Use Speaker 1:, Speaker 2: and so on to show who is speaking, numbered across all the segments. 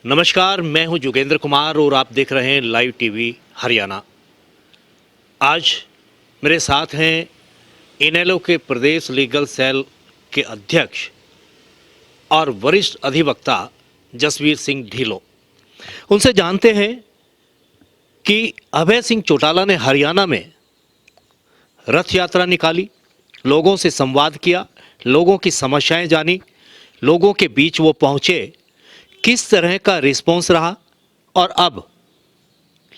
Speaker 1: नमस्कार, मैं हूं जोगेंद्र कुमार और आप देख रहे हैं लाइव टीवी हरियाणा। आज मेरे साथ हैं इनेलो के प्रदेश लीगल सेल के अध्यक्ष और वरिष्ठ अधिवक्ता जसवीर सिंह ढिल्लों। उनसे जानते हैं कि अभय सिंह चौटाला ने हरियाणा में रथ यात्रा निकाली, लोगों से संवाद किया, लोगों की समस्याएं जानी, लोगों के बीच वो पहुंचे, किस तरह का रिस्पॉन्स रहा और अब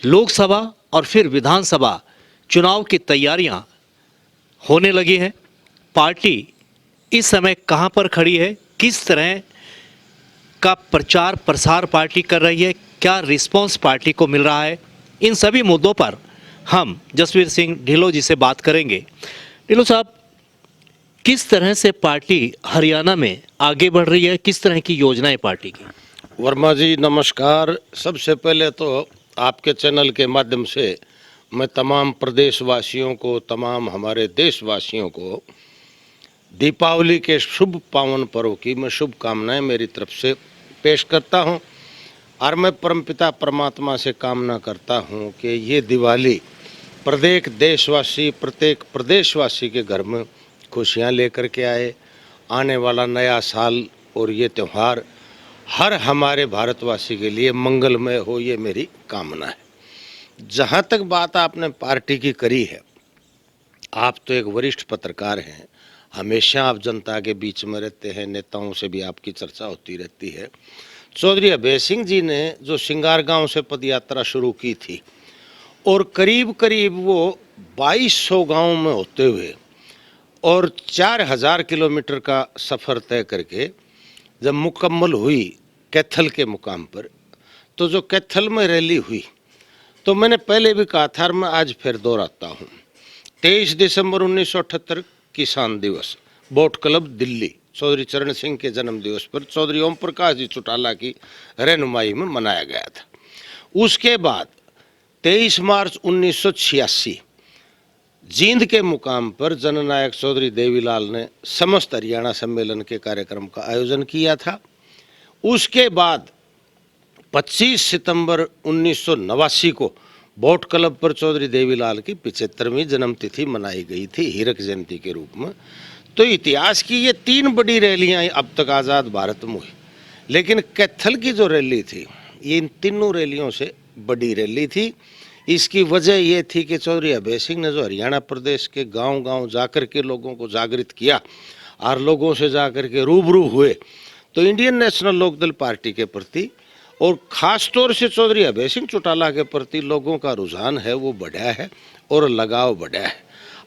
Speaker 1: लोकसभा और फिर विधानसभा चुनाव की तैयारियां होने लगी हैं। पार्टी इस समय कहां पर खड़ी है, किस तरह का प्रचार प्रसार पार्टी कर रही है, क्या रिस्पॉन्स पार्टी को मिल रहा है, इन सभी मुद्दों पर हम जसवीर सिंह ढिल्लों जी से बात करेंगे। ढिल्लों साहब, किस तरह से पार्टी हरियाणा में आगे बढ़ रही है, किस तरह की योजनाएं पार्टी की?
Speaker 2: वर्मा जी नमस्कार। सबसे पहले तो आपके चैनल के माध्यम से मैं तमाम प्रदेशवासियों को, तमाम हमारे देशवासियों को दीपावली के शुभ पावन पर्व की मैं शुभकामनाएं मेरी तरफ से पेश करता हूं। और मैं परमपिता परमात्मा से कामना करता हूं कि ये दिवाली प्रत्येक देशवासी, प्रत्येक प्रदेशवासी के घर में खुशियां लेकर के आए। आने वाला नया साल और ये त्यौहार हर हमारे भारतवासी के लिए मंगलमय हो, ये मेरी कामना है। जहाँ तक बात आपने पार्टी की करी है, आप तो एक वरिष्ठ पत्रकार हैं, हमेशा आप जनता के बीच में रहते हैं, नेताओं से भी आपकी चर्चा होती रहती है। चौधरी अभय सिंह जी ने जो सिंगार गांव से पदयात्रा शुरू की थी और करीब करीब वो 2200 गांव में होते हुए और 4000 किलोमीटर का सफ़र तय करके जब मुकम्मल हुई कैथल के मुकाम पर, तो जो कैथल में रैली हुई, तो मैंने पहले भी कहा था और मैं आज फिर दोहराता हूँ। 23 दिसंबर 1978 किसान दिवस, बोट क्लब दिल्ली, चौधरी चरण सिंह के जन्म दिवस पर चौधरी ओम प्रकाश जी चौटाला की रहनुमाई में मनाया गया था। उसके बाद 23 मार्च 1986 जींद के मुकाम पर जननायक चौधरी देवीलाल ने समस्त हरियाणा सम्मेलन के कार्यक्रम का आयोजन किया था। उसके बाद 25 सितंबर 1989 को बोट क्लब पर चौधरी देवीलाल की 75वीं जन्मतिथि मनाई गई थी हीरक जयंती के रूप में। तो इतिहास की ये 3 बड़ी रैलियां अब तक आज़ाद भारत में हुई, लेकिन कैथल की जो रैली थी ये इन तीनों रैलियों से बड़ी रैली थी। इसकी वजह ये थी कि चौधरी अभय सिंह ने जो हरियाणा प्रदेश के गांव-गांव जाकर के लोगों को जागृत किया और लोगों से जाकर के रूबरू हुए, तो इंडियन नेशनल लोकदल पार्टी के प्रति और ख़ास तौर से चौधरी अभय सिंह चौटाला के प्रति लोगों का रुझान है वो बढ़ा है और लगाव बढ़ा है।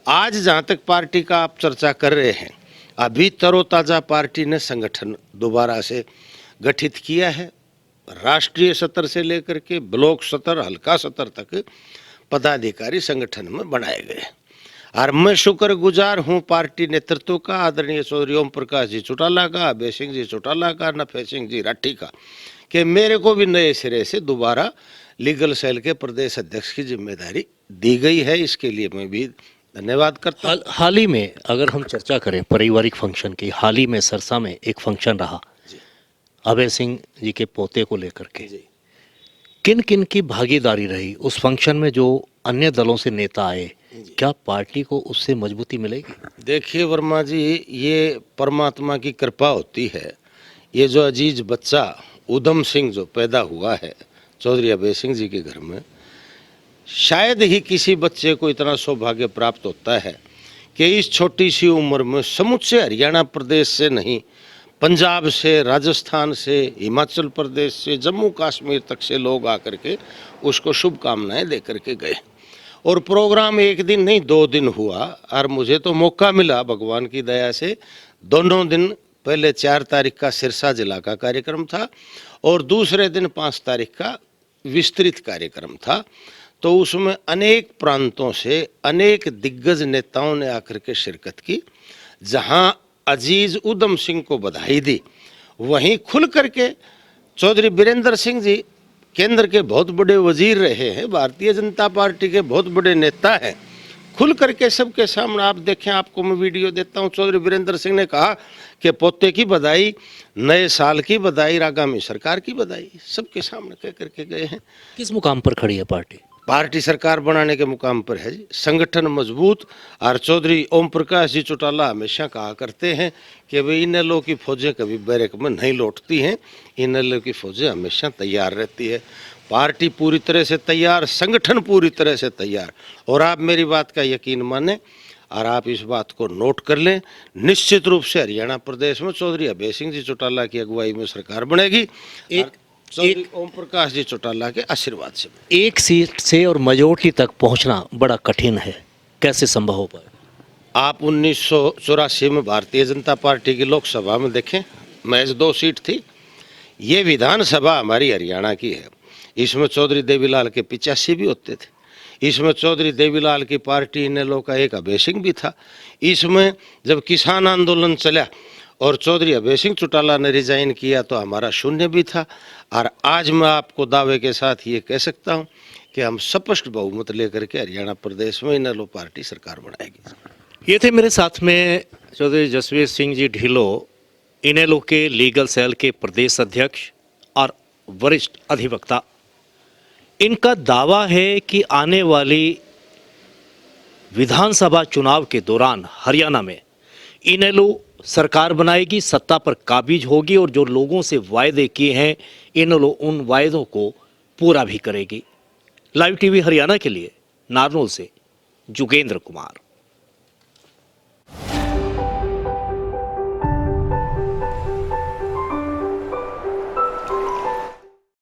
Speaker 2: आज जहाँ तक पार्टी का आप चर्चा कर रहे हैं, अभी तरोताज़ा पार्टी ने संगठन दोबारा से गठित किया है। राष्ट्रीय स्तर से लेकर के ब्लॉक स्तर, हल्का स्तर तक पदाधिकारी संगठन में बनाए गए। और मैं शुक्रगुजार हूँ पार्टी नेतृत्व का, आदरणीय चौधरी ओम प्रकाश जी चौटाला का, अभय सिंह जी चौटाला का, नफे सिंह जी राठी का, कि मेरे को भी नए सिरे से दोबारा लीगल सेल के प्रदेश अध्यक्ष की जिम्मेदारी दी गई है। इसके लिए मैं भी धन्यवाद करता हूँ।
Speaker 1: हाल ही में अगर हम चर्चा करें पारिवारिक फंक्शन की, हाल ही में सरसा में एक फंक्शन रहा अभय सिंह जी के पोते को लेकर के, किन किन की भागीदारी रही उस फंक्शन में? जो अन्य दलों से नेता आए, क्या पार्टी को उससे मजबूती मिलेगी?
Speaker 2: देखिए वर्मा जी, ये परमात्मा की कृपा होती है। ये जो अजीज बच्चा उधम सिंह जो पैदा हुआ है चौधरी अभय सिंह जी के घर में, शायद ही किसी बच्चे को इतना सौभाग्य प्राप्त होता है कि इस छोटी सी उम्र में समूचे हरियाणा प्रदेश से नहीं, पंजाब से, राजस्थान से, हिमाचल प्रदेश से, जम्मू कश्मीर तक से लोग आकर के उसको शुभकामनाएं दे करके गए। और प्रोग्राम एक दिन नहीं 2 दिन हुआ और मुझे तो मौका मिला भगवान की दया से। दोनों दिन, पहले 4 तारीख का सिरसा जिला का कार्यक्रम था और दूसरे दिन 5 तारीख का विस्तृत कार्यक्रम था। तो उसमें अनेक प्रांतों से अनेक दिग्गज नेताओं ने आकर के शिरकत की। जहां अजीज उधम सिंह को बधाई दी, वहीं खुल करके चौधरी बीरेंद्र सिंह जी केंद्र के बहुत बड़े वजीर रहे हैं, भारतीय जनता पार्टी के बहुत बड़े नेता हैं, खुल करके सबके सामने आप देखें, आपको मैं वीडियो देता हूं। चौधरी वीरेंद्र सिंह ने कहा कि पोते की बधाई, नए साल की बधाई, आगामी सरकार की बधाई, सबके सामने कह करके गए हैं।
Speaker 1: किस मुकाम पर खड़ी है पार्टी?
Speaker 2: पार्टी सरकार बनाने के मुकाम पर है जी, संगठन मजबूत। और चौधरी ओम प्रकाश जी चौटाला हमेशा कहा करते हैं कि भाई इनेलो की फौजें कभी बैरक में नहीं लौटती हैं, इनेलो की फौजें हमेशा तैयार रहती है। पार्टी पूरी तरह से तैयार, संगठन पूरी तरह से तैयार। और आप मेरी बात का यकीन माने और आप इस बात को नोट कर लें, निश्चित रूप से हरियाणा प्रदेश में चौधरी अभय सिंह जी चौटाला की अगुवाई में सरकार बनेगी, चौधरी ओम प्रकाश जी चौटाला के आशीर्वाद से।
Speaker 1: एक सीट से और मेजोरिटी तक पहुंचना बड़ा कठिन है, कैसे संभव हो पाए?
Speaker 2: आप 1984 में भारतीय जनता पार्टी की लोकसभा में देखें, महज 2 सीट थी। ये विधानसभा हमारी हरियाणा की है, इसमें चौधरी देवीलाल के 85 भी होते थे। इसमें चौधरी देवीलाल की पार्टी इनेलो का एक अभय सिंह भी था। इसमें जब किसान आंदोलन चला और चौधरी अभय सिंह चौटाला ने रिजाइन किया तो हमारा 0 भी था। और आज मैं आपको दावे के साथ ये कह सकता हूँ कि हम स्पष्ट बहुमत लेकर के हरियाणा प्रदेश में इनेलो पार्टी सरकार बनाएगी।
Speaker 1: ये थे मेरे साथ में चौधरी जसवीर सिंह जी ढिल्लों, इनेलो के लीगल सेल के प्रदेश अध्यक्ष और वरिष्ठ अधिवक्ता। इनका दावा है कि आने वाली विधानसभा चुनाव के दौरान हरियाणा में इनेलो सरकार बनाएगी, सत्ता पर काबिज होगी और जो लोगों से वायदे किए हैं इनेलो उन वायदों को पूरा भी करेगी। लाइव टीवी हरियाणा के लिए नारनौल से जोगेंद्र कुमार।